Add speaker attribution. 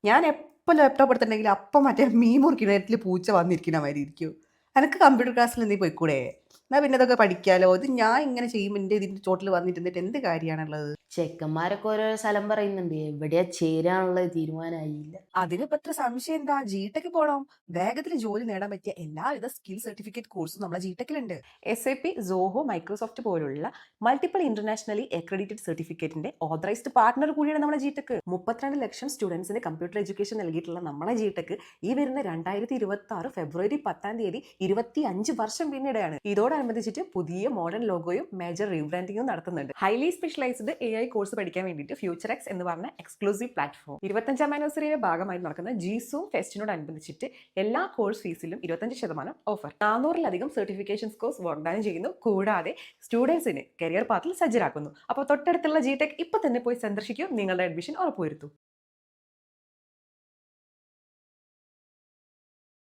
Speaker 1: ഞാൻ എപ്പോൾ ലാപ്ടോപ്പ് എടുത്തിട്ടുണ്ടെങ്കിൽ അപ്പം മറ്റേ മീൻ മുറിക്കിണറ്റിൽ പൂച്ച വന്നിരിക്കുന്ന മാതിരി ഇരിക്കും. "അനക്ക് കമ്പ്യൂട്ടർ ക്ലാസ്സിൽ നീ പോയിക്കൂടെ? എന്നാ പിന്നെ ഇതൊക്കെ പഠിക്കാലോ. ഇത് ഞാൻ ഇങ്ങനെ ചെയ്യുമ്പോൾ ഇതിന്റെ ചോട്ടിൽ വന്നിരുന്നിട്ട് എന്ത് കാര്യമാണുള്ളത്?"
Speaker 2: ചെക്കന്മാരൊക്കെ ഓരോ സ്ഥലം പറയുന്നുണ്ട്. എവിടെയാ ചേരാനുള്ളത് തീരുമാനമായില്ല.
Speaker 1: അതിനിപ്പോ ഇത്ര സംശയം എന്താ? ജിടെക് പോണം. വേഗത്തിൽ ജോലി നേടാൻ പറ്റിയ എല്ലാവിധ സ്കിൽ സർട്ടിഫിക്കറ്റ് കോഴ്സും നമ്മളെ ജിടെക്കിലുണ്ട്. SAP, സോഹോ, മൈക്രോസോഫ്റ്റ് പോലുള്ള മൾട്ടിപ്പിൾ ഇന്റർനാഷണലി അക്രഡിറ്റഡ് സർട്ടിഫിക്കറ്റിന്റെ ഓതറൈസ്ഡ് പാർട്ണർ കൂടിയാണ് നമ്മുടെ ജിടെക്. 32 ലക്ഷം സ്റ്റുഡൻസിന് കമ്പ്യൂട്ടർ എഡ്യൂക്കേഷൻ നൽകിയിട്ടുള്ള നമ്മളെ ജിടെക് ഈ വരുന്ന 2026 ഫെബ്രുവരി 10-ാം തീയതി 25 വർഷം പിന്നിടെയാണ്. ഇതോടനുബന്ധിച്ചിട്ട് പുതിയ മോഡേൺ ലോഗോയും മേജർ റീബ്രാൻഡിങ്ങും നടത്തുന്നുണ്ട്. ഹൈലി സ്പെഷ്യലൈസ്ഡ് AI കോഴ്സ് പഠിക്കാൻ വേണ്ടിയിട്ട് ഫ്യൂച്ചർ എക്സ് എന്ന് പറഞ്ഞ എക്സ്ക്ലൂസീവ് പ്ലാറ്റ്ഫോം 25ാം ആനിവേഴ്സറിയുടെ ഭാഗമായി നടക്കുന്ന ജിസൂം ഫെസ്റ്റിനോടനുബന്ധിച്ചിട്ട് എല്ലാ കോഴ്സ് ഫീസിലും 25% ഓഫർ. 400-ലധികം സർട്ടിഫിക്കേഷൻ കോഴ്സ് വാഗ്ദാനം ചെയ്യുന്നു. കൂടാതെ സ്റ്റുഡൻസിന് കരിയർ പാത്തിൽ സജ്ജരാക്കുന്നു. അപ്പോൾ തൊട്ടടുത്തുള്ള ജിടെക് ഇപ്പൊ തന്നെ പോയി സന്ദർശിക്കൂ. നിങ്ങളുടെ അഡ്മിഷൻ ഉറപ്പുവരുത്തൂ.